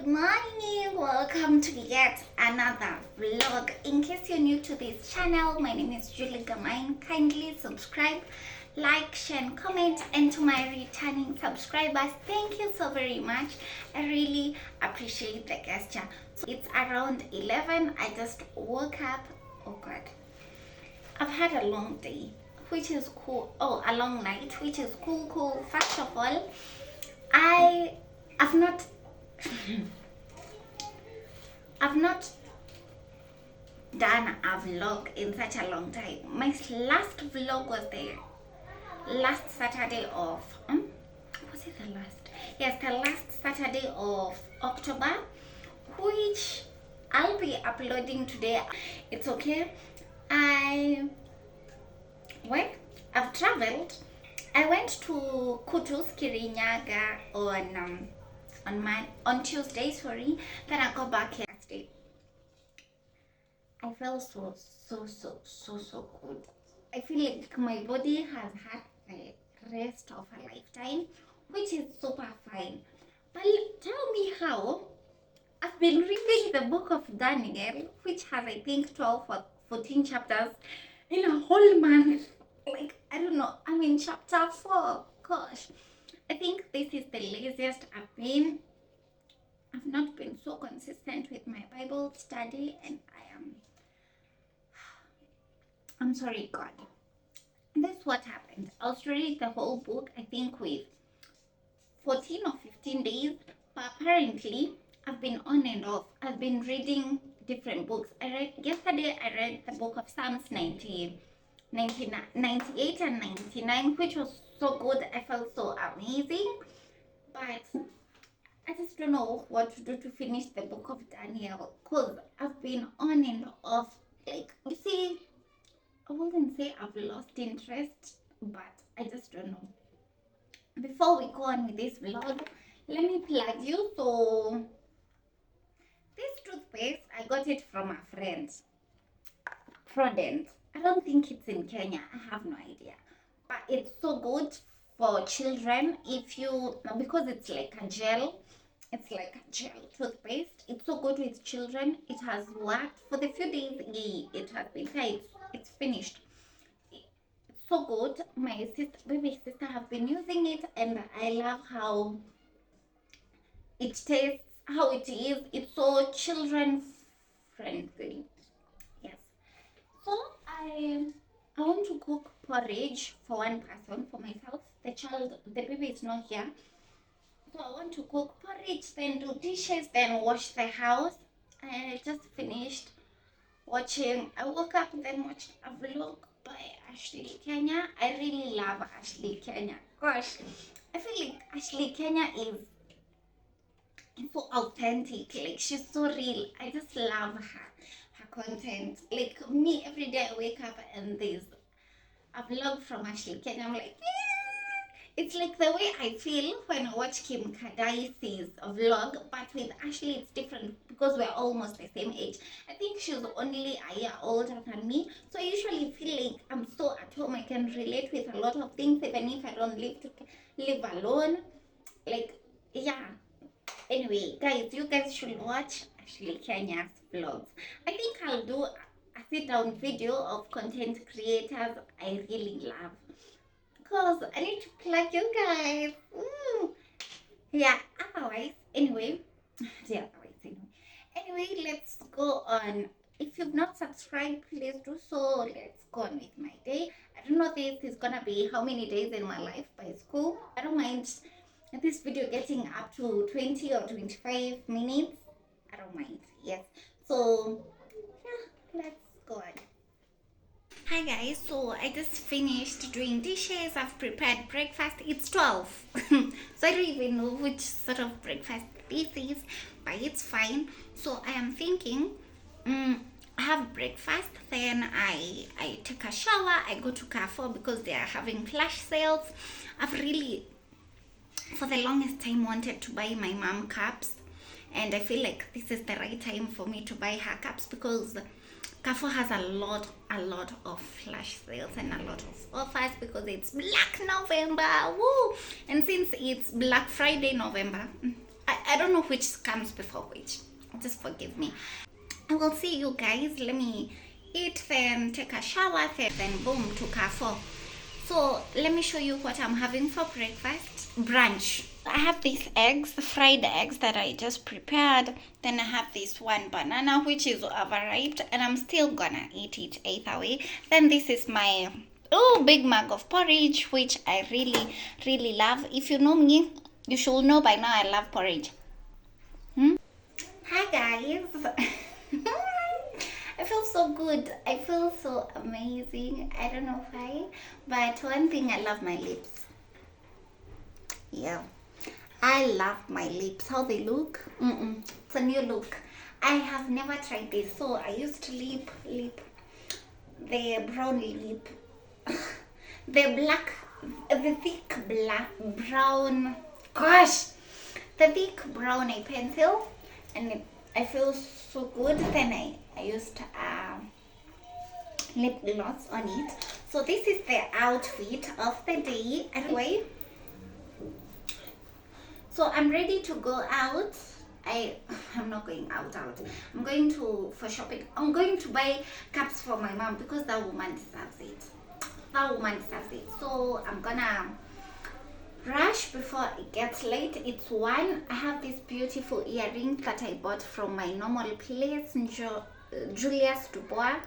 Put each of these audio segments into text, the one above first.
Good morning, welcome to yet another vlog. In case you're new to this channel, my name is Julie Gamain. Kindly subscribe, like, share and comment. And to my returning subscribers, thank you so very much. I really appreciate the gesture. So it's around 11. I just woke up. Oh god, I've had a long day, which is cool. Oh, a long night, which is cool. First of all, I've not done a vlog in such a long time. My last vlog was the last Saturday of was it the last? Yes, the last Saturday of October, which I'll be uploading today. It's okay. I've traveled. I went to Kutus Kirinyaga on Tuesday, sorry. Then I got back yesterday. I felt so good. I feel like my body has had the rest of a lifetime, which is super fine. But tell me how. I've been reading the book of Daniel, which has I think 12 or 14 chapters in a whole month. Like, I don't know, I'm in chapter 4. Gosh, I think this is the laziest I've been. I've not been so consistent with my Bible study, and I'm sorry, God. That's what happened. I was reading the whole book, I think with 14 or 15 days, but apparently I've been on and off. I've been reading different books. Yesterday I read the book of Psalms 98 and 99, which was so good. I felt so amazing, but I just don't know what to do to finish the book of Daniel, because I've been on and off. Like, you see, I wouldn't say I've lost interest, but I just don't know. Before we go on with this vlog, let me plug you. So this toothpaste, I got it from a friend, Prudent. I don't think it's in Kenya, I have no idea, but it's so good for children. Because it's like a gel toothpaste, it's so good with children. It has worked for the few days it has been here. It's finished. It's so good. My baby sister have been using it, and I love how it tastes, how it is. It's so children friendly. Yes. So I want to cook porridge for one person, for myself. The baby is not here. So I want to cook porridge, then do dishes, then wash the house. I just finished watching. I woke up, then watched a vlog by Ashley Kenya. I really love Ashley Kenya. Gosh, I feel like Ashley Kenya is so authentic. Like, she's so real. I just love her content. Like, me, every day I wake up and there's a vlog from Ashley Kenya. I'm like, yeah! It's like the way I feel when I watch Kim Kardashian's vlog, but with Ashley it's different because we're almost the same age. I think she's only a year older than me, so I usually feel like I'm so at home. I can relate with a lot of things, even if I don't live alone. Like, yeah. Anyway, guys, you guys should watch Ashley Kenya's vlogs. I think I'll do a sit-down video of content creators I really love, because I need to plug you guys. Yeah, anyway, let's go on. If you've not subscribed, please do so. Let's go on with my day. I don't know if this is gonna be how many days in my life by school. I don't mind this video getting up to 20 or 25 minutes. I don't mind. Yes. So yeah, let's go on. Hi guys, so I just finished doing dishes. I've prepared breakfast. It's 12. So I don't even know which sort of breakfast this is, but it's fine. So I am thinking, I have breakfast, then I take a shower, I go to Carrefour because they are having flash sales. I've really, for the longest time, wanted to buy my mom cups, and I feel like this is the right time for me to buy her cups because Carrefour has a lot of flash sales and a lot of offers because it's Black November. Woo! And since it's Black Friday November, I don't know which comes before which. Just forgive me. I will see you guys. Let me eat, then take a shower, then boom, to Carrefour. So let me show you what I'm having for breakfast. Brunch. I have these eggs, fried eggs that I just prepared. Then I have this one banana which is overripe, and I'm still gonna eat it either way. Then this is my big mug of porridge, which I really love. If you know me, you should know by now I love porridge. Hi guys. I feel so good. I feel so amazing. I don't know why, but one thing, I love my lips. Yeah, I love my lips. How they look. It's a new look. I have never tried this. So I used to lip the brown lip, the thick black brown. Gosh, the thick brown eye pencil, and I feel so good. Then I used lip gloss on it. So this is the outfit of the day. Anyway, so I'm ready to go out. I'm not going out. I'm going for shopping. I'm going to buy cups for my mom because that woman deserves it. So I'm gonna rush before it gets late. It's 1. I have this beautiful earring that I bought from my normal place, Julius Dubois,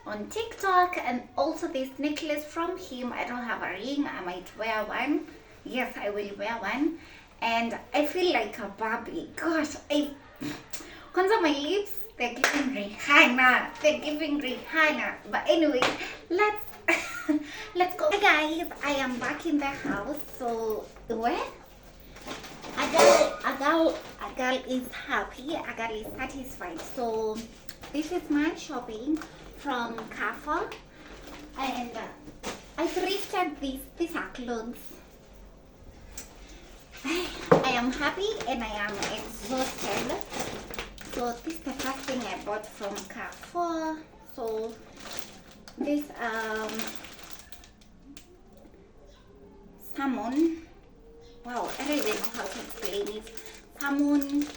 on TikTok, and also this necklace from him. I don't have a ring. I might wear one. Yes, I will wear one. And I feel like a Barbie. Gosh, Kwanza my lips, they're giving Rihanna. But anyway, let's go. Hey guys, I am back in the house. So where? A girl is happy. A girl is satisfied. So this is my shopping from Carrefour, and I thrifted these. These are clothes. I am happy and I am exhausted. So this is the first thing I bought from Carrefour. So this salmon. Wow, I don't even know how to explain it. Salmon.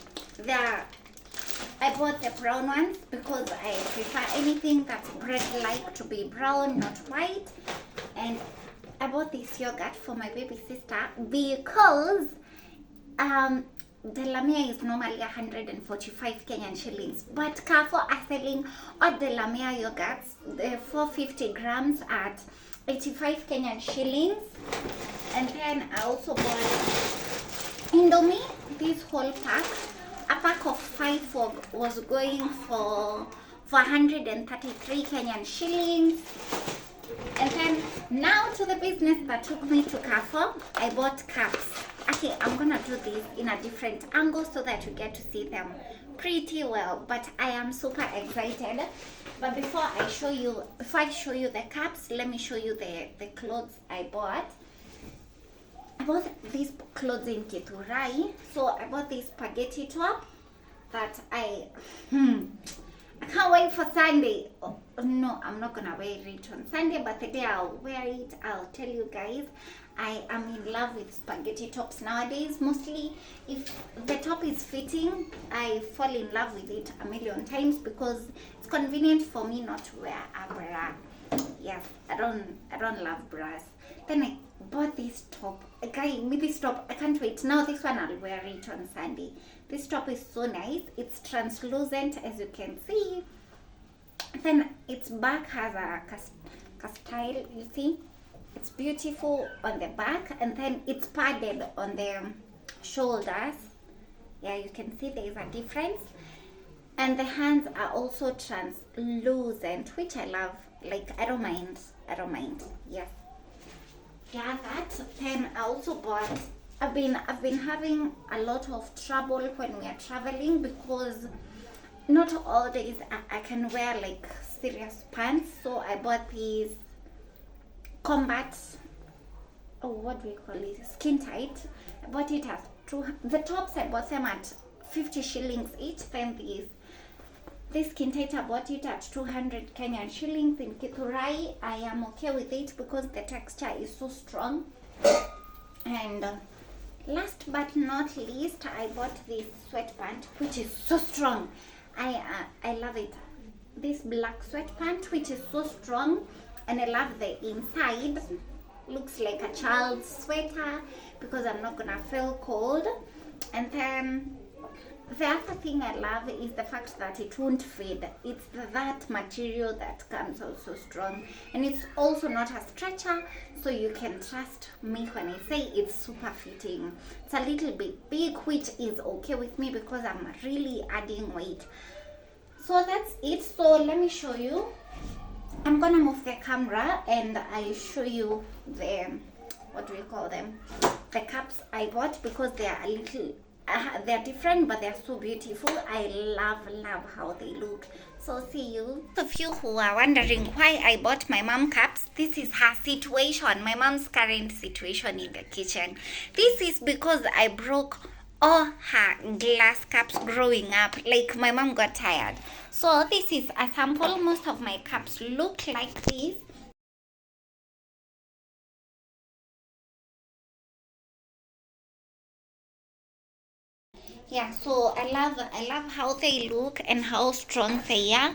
I bought the brown ones because I prefer anything that's bread-like to be brown, not white. And I bought this yogurt for my baby sister because Delamere is normally 145 Kenyan shillings, but Carrefour are selling all Delamere yogurts, the 450 grams at 85 Kenyan shillings. And then I also bought Indomie, this whole pack. A pack of 5 was going for 133 Kenyan shillings. And then now to the business that took me to Carrefour, I bought cups. Okay, I'm gonna do this in a different angle so that you get to see them pretty well. But I am super excited. But before I show you the cups, let me show you the clothes I bought. I bought these clothes in Kiturai. So I bought this spaghetti top that I can't wait for Sunday. Oh, no, I'm not gonna wear it on Sunday, but the day I'll wear it, I'll tell you guys. I am in love with spaghetti tops nowadays. Mostly, if the top is fitting, I fall in love with it a million times because it's convenient for me not to wear a bra. Yes, I don't love bras. Then I bought this top. A guy gave me this top. I can't wait. Now this one I'll wear it on Sunday. This top is so nice. It's translucent, as you can see. Then its back has a castile, you see. It's beautiful on the back, and then it's padded on the shoulders. Yeah, you can see there is a difference. And the hands are also translucent, which I love. Like, I don't mind. Yes. Yeah, that. Then I also bought. I've been having a lot of trouble when we are traveling because not all days I can wear like serious pants. So I bought these combat, what do we call it, skin tight. I bought it at the tops I bought them at 50 shillings each. Then this skin tight I bought it at 200 Kenyan shillings in Kiturai. I am okay with it because the texture is so strong, and Last but not least, I bought this sweatpant, which is so strong. I love it. This black sweatpant, which is so strong, and I love the inside. Looks like a child's sweater because I'm not gonna feel cold. And then the other thing I love is the fact that it won't fade. It's that material that comes out so strong, and it's also not a stretcher, so you can trust me when I say it's super fitting. It's a little bit big, which is okay with me because I'm really adding weight. So that's it. So let me show you. I'm gonna move the camera and I show you the, what do you call them, the caps I bought, because they are a little they're different, but they're so beautiful. I love how they look. So see you. Those of you who are wondering why I bought my mom caps, this is her situation, my mom's current situation in the kitchen. This is because I broke all her glass cups growing up. Like, my mom got tired. So this is a sample. Most of my cups look like this. Yeah, so I love how they look and how strong they are.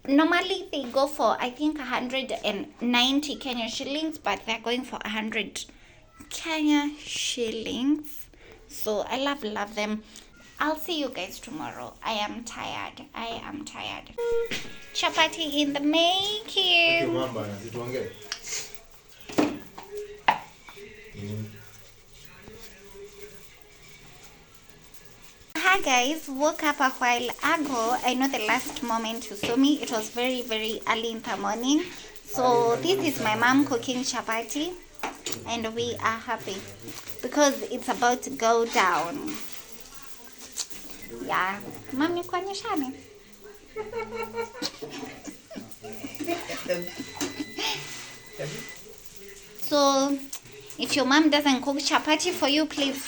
Normally they go for, I think, 190 Kenya shillings, but they're going for 100 Kenya shillings. So I love them. I'll see you guys tomorrow. I am tired. Chapati in the making. Hi guys, woke up a while ago. I know the last moment you saw me, it was very early in the morning. So this is my mom cooking chapati, and we are happy because it's about to go down. Yeah, mom, nikuonyeshane. So if your mom doesn't cook chapati for you, please,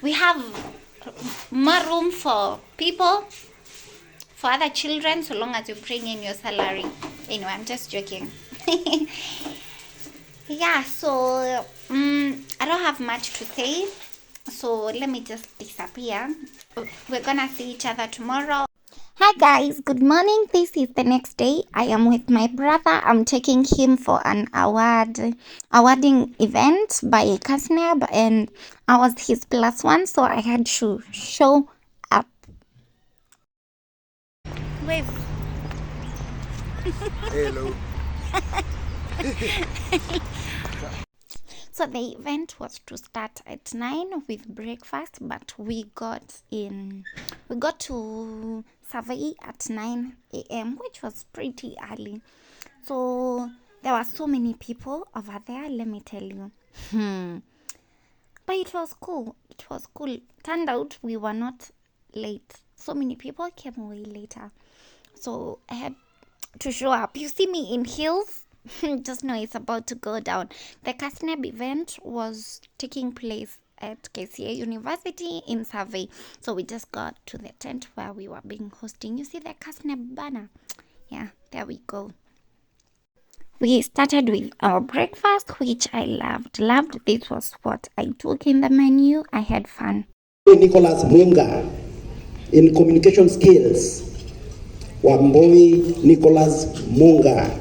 we have more room for people, for other children, so long as you bring in your salary. Anyway, I'm just joking. Yeah, so I don't have much to say, so let me just disappear. We're gonna see each other tomorrow. Hi guys, good morning. This is the next day. I am with my brother. I'm taking him for an awarding event by KASNEB, and I was his +1, so I had to show up. Wave. Hello. So the event was to start at 9 with breakfast, but we got to survey at 9 a.m., which was pretty early. So there were so many people over there, let me tell you. But it was cool. Turned out we were not late. So many people came way later. So I had to show up. You see me in heels? Just know it's about to go down. The KASNEB event was taking place at KCA University in Survey. So we just got to the tent where we were being hosting. You see the KASNEB banner? Yeah, there we go. We started with our breakfast, which I loved. This was what I took in the menu. I had fun. Nicholas Munga in communication skills. Wamboi Nicholas Munga.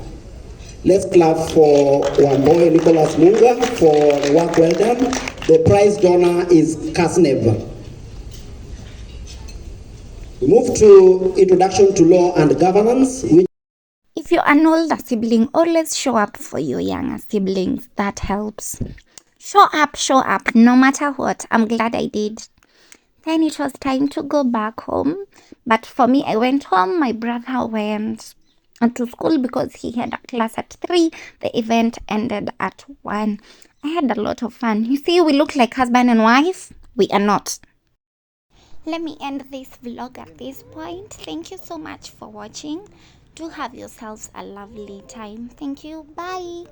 Let's clap for Wamboi Nicholas Munga for the work well done. The prize donor is KASNEB. We move to introduction to law and governance. If you're an older sibling, always show up for your younger siblings. That helps. Show up, no matter what. I'm glad I did. Then it was time to go back home. But for me, I went home. My brother went to school because he had a class at 3. The event ended at 1. I had a lot of fun. You see, we look like husband and wife. We are not. Let me end this vlog at this point. Thank you so much for watching. Do have yourselves a lovely time. Thank you. Bye.